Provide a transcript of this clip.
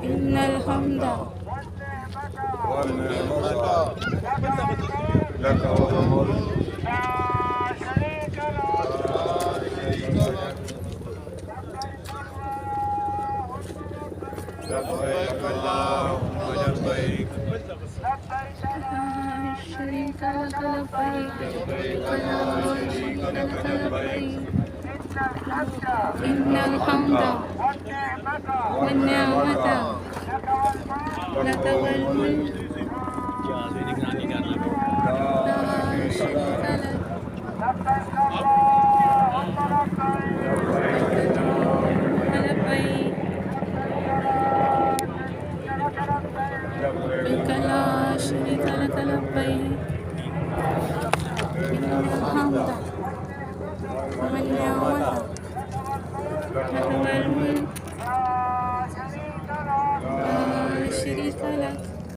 إن الحمد والنعمة لك والملك لبيك اللهم لبيك لا شريك لك لبيك لبيك لا شريك لك لبيك إن الحمد والنعمة لك لك والملك لا شريك لك لبيك لبيك لا شريك لك لبيك إن الحمد والنعمة لك والملك لا شريك لك